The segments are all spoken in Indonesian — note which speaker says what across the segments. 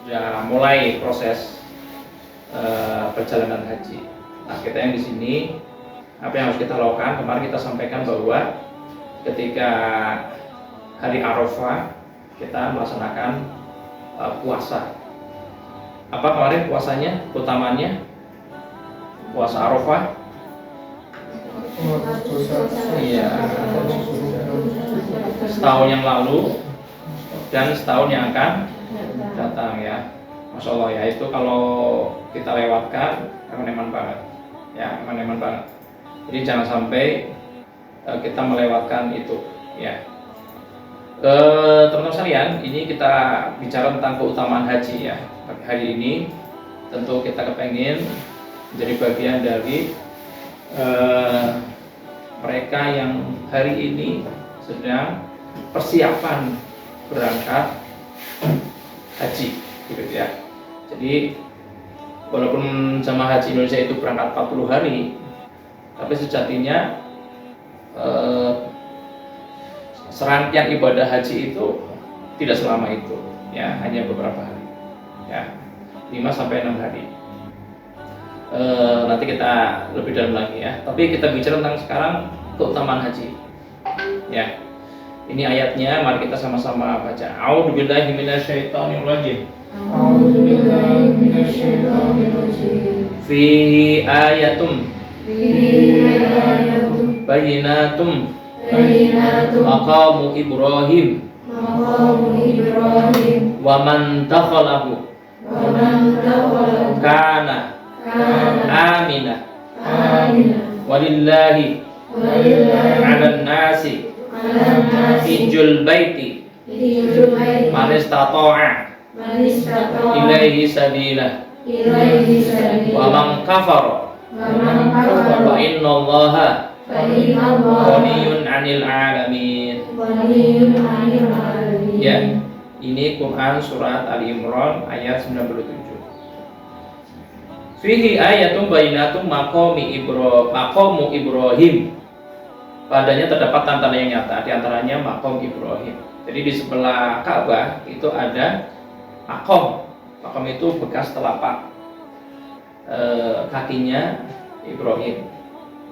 Speaker 1: sudah mulai proses perjalanan haji. Nah, kita yang di sini apa yang harus kita lakukan? Kemarin kita sampaikan bahwa ketika hari Arafah kita melaksanakan puasa. Apa kemarin puasanya? Utamanya puasa Arafah. Iya. Setahun yang lalu dan setahun yang akan datang ya. Masya Allah ya, itu kalau kita lewatkan eman-eman banget ya, eman-eman banget. Jadi jangan sampai kita melewatkan itu ya. Teman-teman sekalian, ini kita bicara tentang keutamaan haji ya. Hari ini tentu kita kepengen menjadi bagian dari mereka yang hari ini sedang persiapan berangkat haji gitu ya. Jadi walaupun jamaah haji Indonesia itu berangkat 40 hari, tapi sejatinya serangkaian ibadah haji itu tidak selama itu ya, hanya beberapa hari ya, 5-6 hari. Nanti kita lebih dalam lagi ya, tapi kita bicara tentang sekarang keutamaan haji ya. Ini ayatnya, mari kita sama-sama baca. A'udzubillahi minasyaitonirrajim. A'udzubillahi minasyaitonirrajim. Fihi ayatum bayyinatum maqamu Ibrahim wa man dakhalahu kana amina walillahi 'alan nasi hijjul baiti man istata'a ilaihi sabila wa man kafara wa innallaha ghaniyun 'anil 'alamin. Ya, ini Quran surat Ali Imran ayat 97. Fihi ayatum bayyinatum maqamu Ibrahim. Padanya terdapat tanda yang nyata, di antaranya maqam Ibrahim. Jadi di sebelah Ka'bah itu ada maqam. Maqam itu bekas telapak kakinya Ibrahim.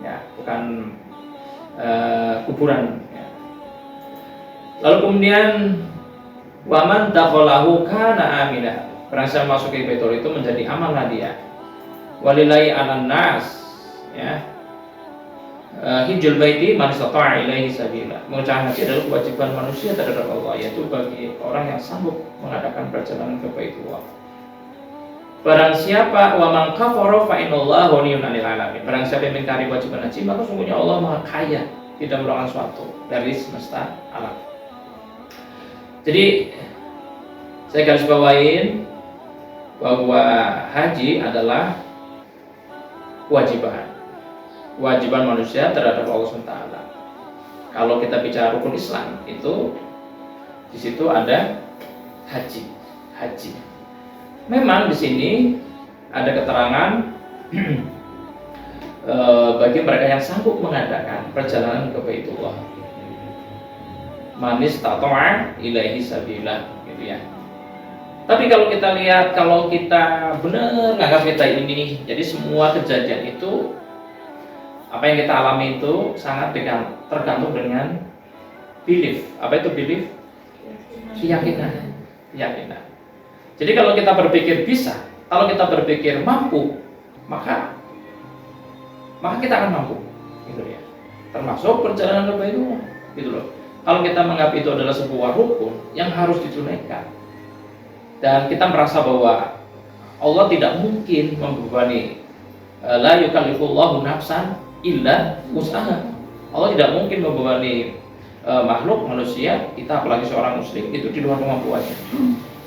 Speaker 1: Ya, bukan kuburan ya. Lalu kemudian waman dakhalahu kana aminah. Barang siapa masuk ke Baitul itu menjadi amanlah dia. Walillahi 'alan nas ya. Hijjul baiti man istata'a ilaihi sabila. Mengerjakan haji adalah kewajiban manusia terhadap Allah, yaitu bagi orang yang sanggup mengadakan perjalanan ke Baitullah. Barang siapa wa man kafara fa innallaha ghaniyun 'anil 'alamin. Barang siapa yang mengingkari kewajiban haji, maka sungguhnya Allah Maha Kaya, tidak merupakan suatu dari semesta alam. Jadi saya garis bawain bahwa haji adalah kewajiban manusia terhadap Allah SWT. Kalau kita bicara rukun Islam itu di situ ada haji. Memang di sini ada keterangan bagi mereka yang sanggup mengadakan perjalanan ke Baitullah. Man istata'a ilaihi sabila gitu ya. Tapi kalau kita lihat, kalau kita benar nganggap kita ini, jadi semua kejadian itu, apa yang kita alami itu sangat tergantung dengan belief. Apa itu belief? Keyakinan. Jadi kalau kita berpikir bisa, kalau kita berpikir mampu, maka kita akan mampu, gitu ya. Termasuk perjalanan ke Baitullah, gitu loh. Kalau kita menganggap itu adalah sebuah rukun yang harus ditunaikan, dan kita merasa bahwa Allah tidak mungkin membebani, la yukallifullahu nafsan illa wus'aha. Allah tidak mungkin membebani makhluk manusia, kita apalagi seorang muslim, itu di luar kemampuannya.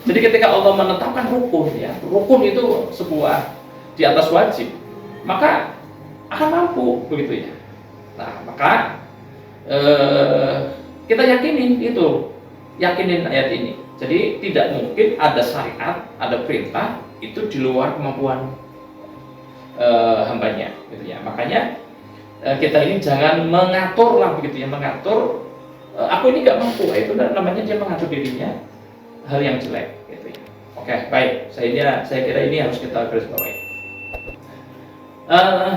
Speaker 1: Jadi ketika Allah menetapkan rukun ya, rukun itu sebuah di atas wajib, maka akan mampu begitu ya. Nah, maka kita yakinin ayat ini. Jadi tidak mungkin ada syariat, ada perintah itu di luar kemampuan hambanya, gitu ya. Makanya kita ini jangan mengatur lah begitu ya, aku ini nggak mampu, itu namanya dia mengatur dirinya hal yang jelek, gitu ya. Oke, baik. Saya kira ini harus kita garis bawahi. Eh,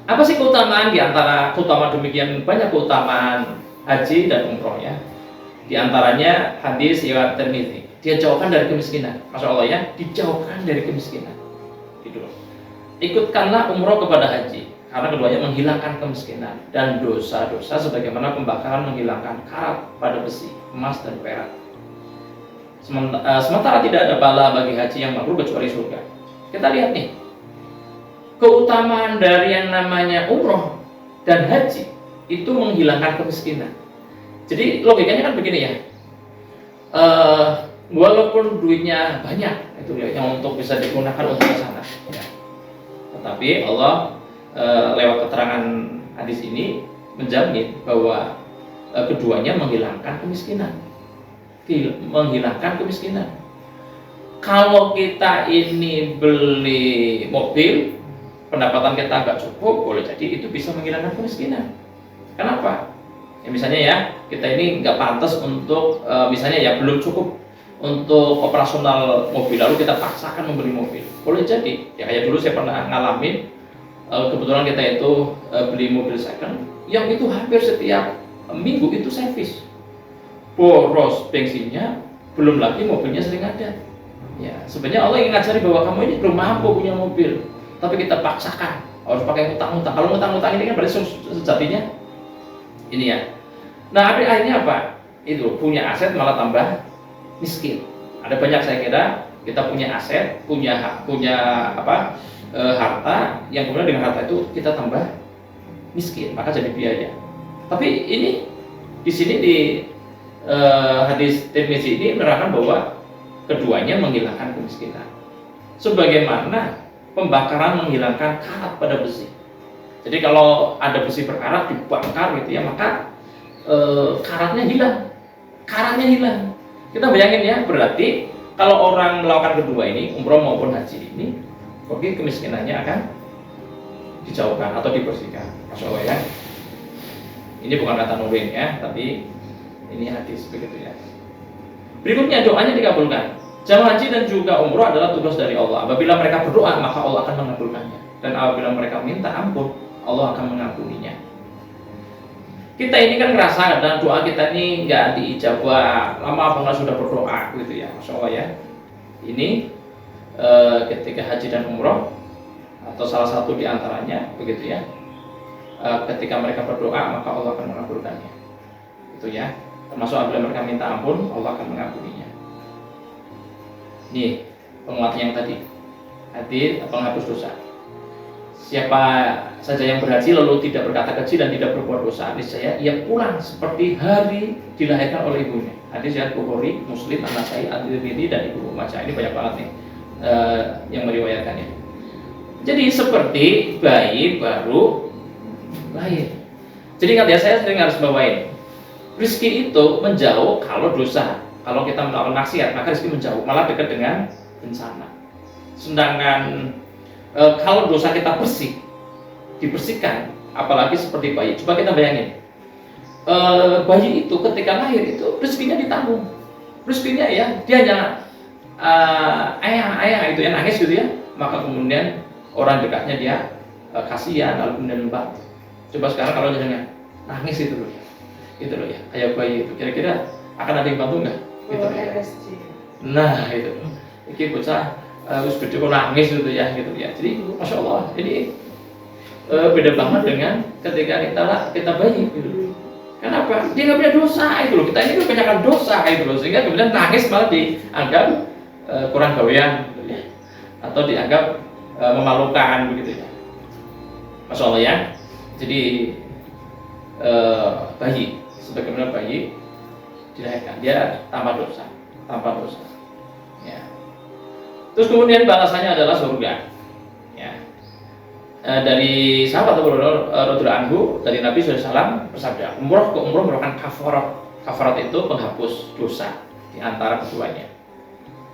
Speaker 1: apa sih keutamaan di antara keutamaan demikian banyak keutamaan haji dan umroh ya? Di antaranya hadis riwayat Tirmidzi, dia jauhkan dari kemiskinan. Masya Allah ya, dijauhkan dari kemiskinan. Gitu. Ikutkanlah umroh kepada haji, karena keduanya menghilangkan kemiskinan dan dosa-dosa sebagaimana pembakaran menghilangkan karat pada besi, emas dan perak. Sementara tidak ada bala bagi haji yang mabrur kecuali surga. Kita lihat nih, keutamaan dari yang namanya umroh dan haji itu menghilangkan kemiskinan. Jadi logikanya kan begini ya, walaupun duitnya banyak itu ya, yang untuk bisa digunakan untuk ke sana, ya. Tetapi Allah lewat keterangan hadis ini menjamin bahwa keduanya menghilangkan kemiskinan, Kalau kita ini beli mobil, pendapatan kita agak cukup, boleh jadi itu bisa menghilangkan kemiskinan. Kenapa? Ya misalnya ya, kita ini nggak pantas untuk misalnya ya belum cukup untuk operasional mobil, lalu kita paksakan membeli mobil. Boleh jadi, ya kayak dulu saya pernah ngalamin, kebetulan kita itu beli mobil second, yang itu hampir setiap minggu itu servis, boros bensinnya, belum lagi mobilnya sering ada. Ya sebenarnya Allah ingin ngajari bahwa kamu ini belum mampu punya mobil, tapi kita paksakan harus pakai utang-utang. Kalau utang-utang ini kan berarti sejatinya ini ya. Nah akhirnya apa? Itu punya aset malah tambah miskin. Ada banyak saya kira kita punya aset, punya harta, yang kemudian dengan harta itu kita tambah miskin, maka jadi biaya. Tapi ini di sini di hadis Tirmidzi ini menerangkan bahwa keduanya menghilangkan kemiskinan. Sebagaimana pembakaran menghilangkan karat pada besi. Jadi kalau ada besi berkarat dibakar gitu ya, maka karatnya hilang. Kita bayangin ya, berarti kalau orang melakukan kedua ini, umroh maupun haji ini, oke, kemiskinannya akan dijauhkan atau dibersihkan. Masya Allah ya. Ini bukan kata Nurin ya, tapi ini hadis begitu ya. Berikutnya doanya dikabulkan. Jamaah haji dan juga umroh adalah tugas dari Allah. Apabila mereka berdoa, maka Allah akan mengabulkannya. Dan apabila mereka minta ampun, Allah akan mengampuninya. Kita ini kan ngerasa kadang doa kita ini nggak diijabah, lama apa nggak sudah berdoa gitu ya, Masya Allah ya. Ini ketika haji dan umroh atau salah satu di antaranya begitu ya, ketika mereka berdoa maka Allah akan mengabulkannya, itu ya. Termasuk apabila mereka minta ampun, Allah akan mengampuninya. Nih penguat yang tadi, hadis penghapus dosa. Siapa saja yang berhaji lalu tidak berkata keji dan tidak berbuat dosa, niscaya ia pulang seperti hari dilahirkan oleh ibunya. Hadis riwayat Bukhari, Muslim, An-Nasai, At-Tirmidzi dan Ibnu Majah. Ini banyak banget nih yang meriwayatkannya. Jadi seperti bayi baru lahir. Jadi ingat ya, saya sering harus bawain, rizki itu menjauh kalau dosa. Kalau kita melakukan maksiat, maka rizki menjauh, malah dekat dengan bencana. Sedangkan kalau dosa kita bersih, dibersihkan, apalagi seperti bayi. Coba kita bayangin, bayi itu ketika lahir itu rezekinya ditanggung, rezekinya ya dia hanya ayah itu yang nangis gitu ya, maka kemudian orang dekatnya dia kasihan, lalu kemudian membantu. Coba sekarang kalau jangan nangis itu loh ya, kayak bayi itu, kira-kira akan ada yang bantu nggak? Gitu ya. Nah itu, ini bocah harus gede kok nangis gitu ya. Jadi Masya Allah, ini beda banget dengan ketika kita bayi gitu. Kenapa? Dia nggak punya dosa itu loh. Kita ini kebanyakan dosa itu loh, sehingga kemudian nangis malah dianggap kurang gawean gitu ya, atau dianggap memalukan begitu ya. Masya Allah ya. Jadi bayi, sebagaimana bayi dilahirkan, dia tanpa dosa. Ya. Terus kemudian balasannya adalah surga. Ya. Dari sahabat Abu Hurairah radhiyallahu anhu, dari Nabi SAW bersabda, umroh ke umroh merupakan kafarat. Kafarat itu penghapus dosa di antara keduanya.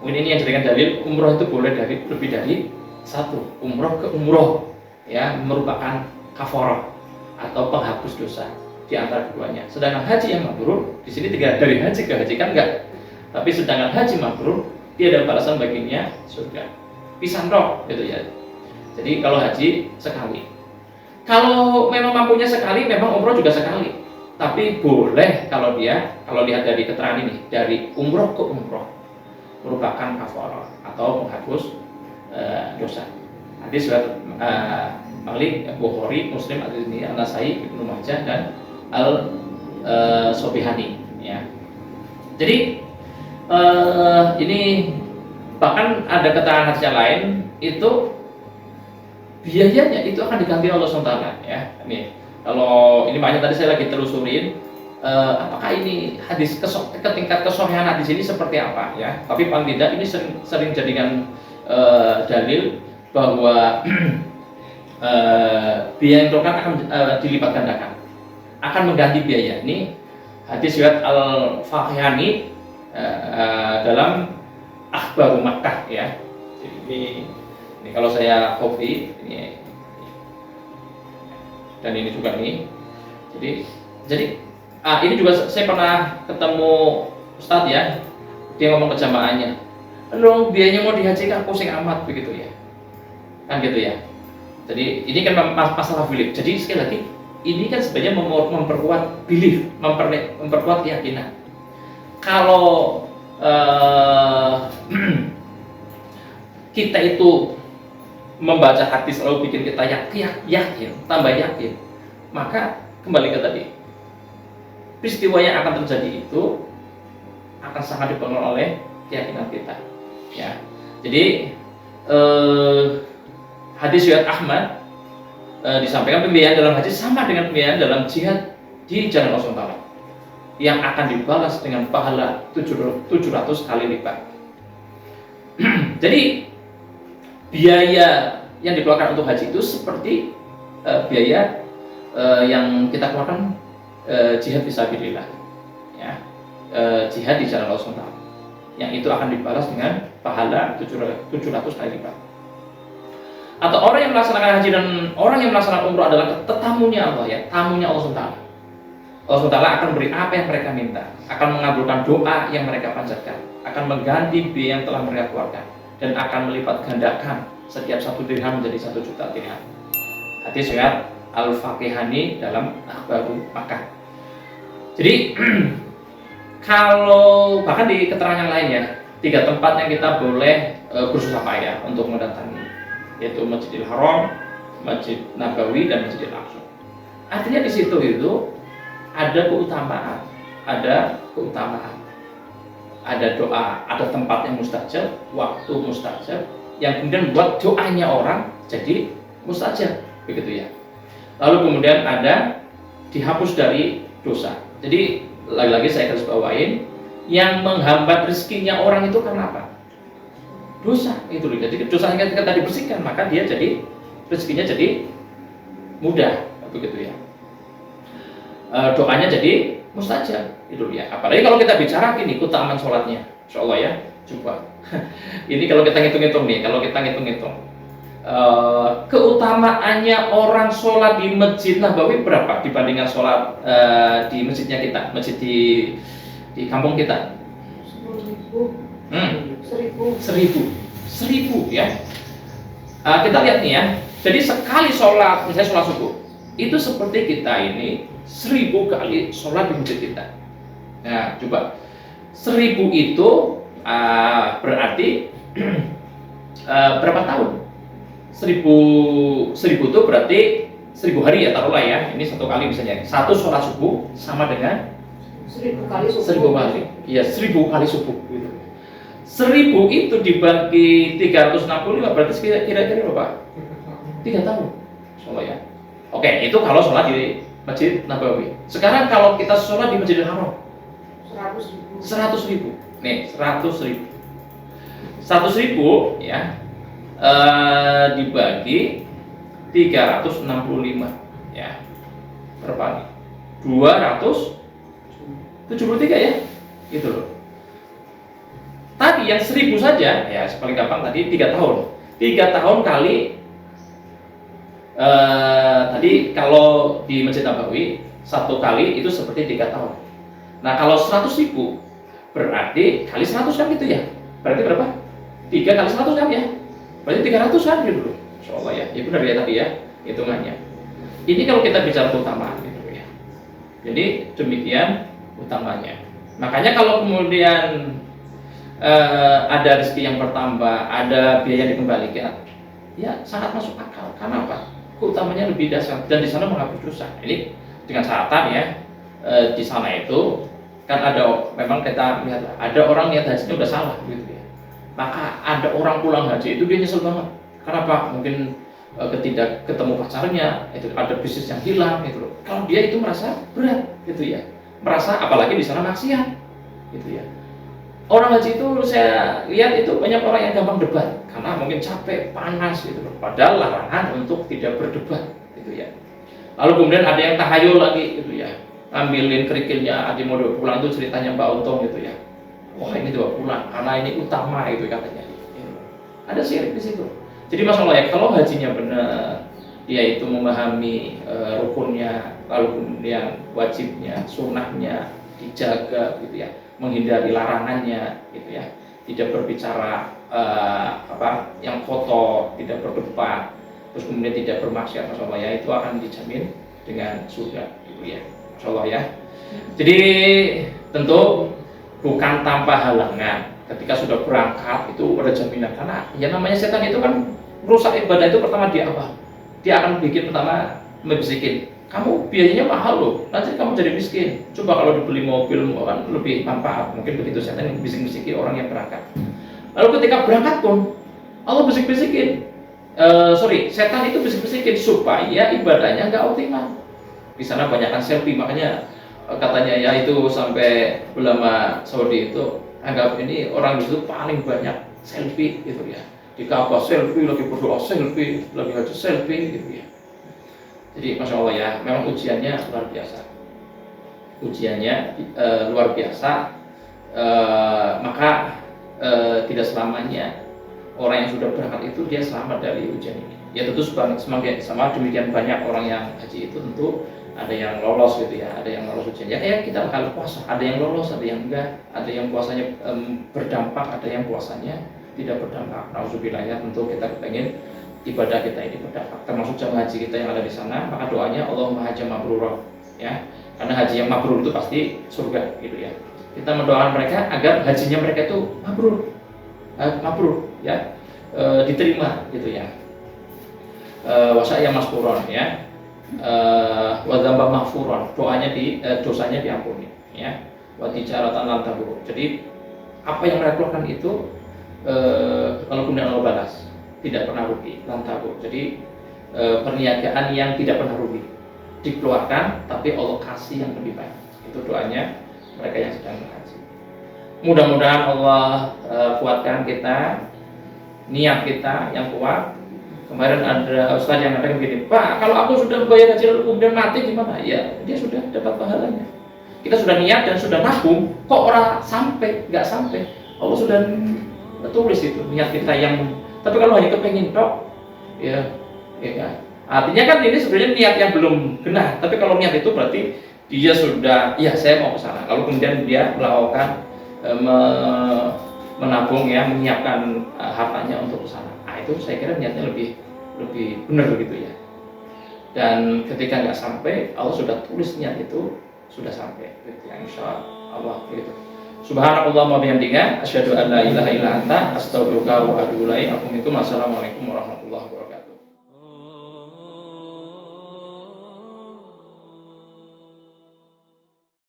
Speaker 1: Ini yang dijadikan dalil umroh itu boleh lebih dari satu. Umroh ke umroh ya merupakan kafarat atau penghapus dosa di antara keduanya. Sedangkan haji yang mabrur di sini tidak dari haji ke haji kan enggak. Tapi sedangkan haji mabrur tiada balasan baginya surga. Pisan roh gitu ya. Jadi kalau haji sekali. Kalau memang mampunya sekali, memang umroh juga sekali. Tapi boleh kalau lihat dari keterangan ini, dari umroh ke umroh merupakan kafarah atau menghapus dosa. Hadis riwayat Malik, Bukhari, Muslim, An-Nasai, Ibnu Majah dan Al-Sobihani ya. Jadi ini bahkan ada keterangan hadis yang lain itu biayanya itu akan diganti Allah SWT ya. Ini kalau ini makanya tadi saya lagi telusurin apakah ini hadis ke tingkat kesohihan hadis ini seperti apa ya. Tapi paling tidak ini sering jadikan dalil bahwa biaya yang akan dilipat gandakan, akan mengganti biaya. Ini hadis riwayat Al-Fakhihani dalam Akhbaru Makkah ya. Jadi ini kalau saya copy ini dan ini juga nih. Jadi ini juga saya pernah ketemu Ustadz ya. Dia ngomong ke jamaahnya, "Loh, biayanya mau dihajikan pusing amat begitu ya." Kan gitu ya. Jadi ini kan masalah belief. Jadi sekali lagi ini kan sebenarnya memperkuat belief, memperkuat keyakinan. Kalau kita itu membaca hadis lalu bikin kita yakin, tambah yakin, maka kembali ke tadi, peristiwa yang akan terjadi itu akan sangat dipengaruhi oleh keyakinan kita. Ya, jadi hadis riwayat Ahmad disampaikan pembiayaan dalam hadis sama dengan pembiayaan dalam jihad di jalan Allah SWT yang akan dibalas dengan pahala 700 kali lipat. Jadi biaya yang dikeluarkan untuk haji itu seperti biaya yang kita keluarkan jihad fisabilillah, ya, jihad di jalan Allah SWT, yang itu akan dibalas dengan pahala 700 kali lipat. Atau orang yang melaksanakan haji dan orang yang melaksanakan umroh adalah tetamunya Allah ya, tamunya Allah SWT. Allah SWT akan beri apa yang mereka minta, akan mengabulkan doa yang mereka panjatkan, akan mengganti biaya yang telah mereka keluarkan, dan akan melipat gandakan setiap 1 dirham menjadi 1 juta dirham. Hadis riwayat Al-Fakhihani dalam Akhbaru Makkah. Jadi kalau bahkan di keterangan yang lainnya, 3 tempat yang kita boleh bersusah payah untuk mendatangi, yaitu Masjidil Haram, Masjid Nabawi, dan Masjidil Aqsa. Artinya di situ itu ada keutamaan, ada doa, ada tempat yang mustajab, waktu mustajab, yang kemudian buat doanya orang jadi mustajab, begitu ya. Lalu kemudian ada dihapus dari dosa. Jadi lagi-lagi saya garis bawain, yang menghambat rezekinya orang itu karena apa? Dosa itu. Jadi dosanya ketika dibersihkan, maka dia jadi rezekinya jadi mudah, begitu ya. Doanya jadi mustajab itu ya. Apalagi kalau kita bicara gini, keutamaan sholatnya, insya Allah ya. Coba ini kalau kita ngitung-ngitung nih, keutamaannya orang sholat di Masjid Nabawi berapa dibandingkan sholat di masjidnya kita, masjid di kampung kita? 1000 ya. Kita lihat nih ya. Jadi sekali sholat, misalnya sholat subuh, itu seperti kita ini 1000 kali sholat di masjid kita. Nah, coba 1000 itu berarti berapa tahun? 1000 itu berarti 1000 hari ya, taruhlah ya. Ini 1 kali misalnya. 1 sholat subuh sama dengan
Speaker 2: 1000 kali subuh.
Speaker 1: 1000 kali. Iya, 1000 kali subuh gitu. 1000 itu dibagi 365 berarti kira-kira berapa? 3 tahun. Insyaallah ya. Oke, itu kalau sholat di Masjid Nabawi. Sekarang kalau kita sholat di Masjidil Haram 100.000. Nih, 100.000. 100.000 ya. Dibagi 365 ya. Berapa nih? 273 ya. Gitu loh. Tapi yang 1000 saja ya, paling gampang tadi 3 tahun. 3 tahun kali tadi kalau di Masjid Nabawi 1 kali itu seperti 3 tahun. Nah, kalau 100.000 berarti kali 100 kan gitu ya. Berarti berapa? 3 kali 100 kan ya? Berarti 300-an gitu loh. Insyaallah ya. Ya benar ya tadi ya hitungannya. Ini kalau kita bicara keutamaan gitu ya. Jadi demikian utamanya. Makanya kalau kemudian ada rezeki yang bertambah, ada biaya dikembalikan, ya sangat masuk akal. Karena apa? Keutamanya lebih dasar dan di sana menghapus dosa. Ini dengan catatan ya, di sana itu kan ada, memang kita lihat ada orang niat hajinya udah salah gitu ya. Maka ada orang pulang haji itu dia nyesel banget. Kenapa? Mungkin ketidak ketemu pacarnya, itu ada bisnis yang hilang gitu loh. Kalau dia itu merasa berat gitu ya. Merasa apalagi di sana maksiat gitu ya. Orang haji itu saya lihat itu banyak orang yang gampang debat karena mungkin capek, panas gitu loh. Padahal larangan untuk tidak berdebat gitu ya. Lalu kemudian ada yang tahayul lagi gitu ya. Ambilin kerikilnya, Adi mau pulang itu ceritanya Mbak Untung gitu ya. Wah ini 2 bulan karena ini utama itu katanya. Ada syirik di situ. Jadi masalah ya kalau hajinya benar, dia itu memahami rukunnya, lalu kemudian wajibnya, sunnahnya dijaga gitu ya, menghindari larangannya gitu ya, tidak berbicara yang kotor, tidak berdebat, terus kemudian tidak bermaksiat, masalah ya itu akan dijamin dengan surga gitu ya, masalah ya. Jadi tentu bukan tanpa halangan. Ketika sudah berangkat itu ada jaminan, karena ya namanya setan itu kan merusak ibadah itu pertama dia apa? Dia akan bikin pertama membisikin, kamu biayanya mahal loh, nanti kamu jadi miskin. Coba kalau dibeli mobil kan lebih manfaat, mungkin begitu setan yang bisik-bisikin orang yang berangkat. Lalu ketika berangkat pun Allah bisik-bisikin, setan itu bisik-bisikin supaya ibadahnya nggak optimal. Di sana banyakkan selfie, makanya katanya ya itu sampai ulama Saudi itu anggap ini orang di situ paling banyak selfie gitu ya. Di Ka'bah selfie, lagi berdoa selfie, lagi haji selfie gitu ya. Jadi masya Allah ya, memang ujiannya luar biasa. Ujiannya luar biasa, maka tidak selamanya orang yang sudah berangkat itu dia selamat dari ujian ini. Ya tentu semakin sama demikian banyak orang yang haji itu tentu ada yang lolos gitu ya, ada yang lolos ujian. Ya kayak kita kalau puasa, ada yang lolos, ada yang enggak, ada yang puasanya berdampak, ada yang puasanya tidak berdampak. Nauzubillah ya, tentu kita pengen ibadah kita ini berdampak, termasuk jamaah haji kita yang ada di sana. Maka doanya Allahumma haji mabrurah ya, karena haji yang mabrur itu pasti surga gitu ya. Kita mendoakan mereka agar hajinya mereka itu mabrur, ya, diterima gitu ya. Wasaya masfuron ya, wadzamba mahfuron, doanya dosanya diampuni ya. Wa tijaratan lan tabur. Jadi apa yang mereka keluarkan itu kalau kemudian Allah balas, tidak pernah rugi, lan tabur. Jadi perniagaan yang tidak pernah rugi dikeluarkan, tapi Allah kasih yang lebih baik. Itu doanya mereka yang sedang berhaji. Mudah-mudahan Allah kuatkan kita, niat kita yang kuat. Kemarin ada ustaz yang katakan begini, Pak, kalau aku sudah bayar haji lalu kemudian mati gimana? Ya, dia sudah dapat pahalanya. Kita sudah niat dan sudah nabung, kok orang sampai, nggak sampai. Allah sudah tulis itu niat kita yang. Tapi kalau hanya kepengin tok, ya kan. Artinya kan ini sebenarnya niat yang belum benar. Tapi kalau niat itu berarti dia sudah, ya saya mau ke sana. Lalu kemudian dia melakukan menabung ya, menyiapkan hartanya untuk ke sana. Itu saya kira niatnya lebih benar gitu ya. Dan ketika nggak sampai, Allah sudah tulis niat itu sudah sampai gitu ya, insya Allah gitu. Subhanallah wa bihamdika asyhadu an la ilaha illa anta astaghfiruka wa atubu ilaik. Assalamualaikum warahmatullahi wabarakatuh.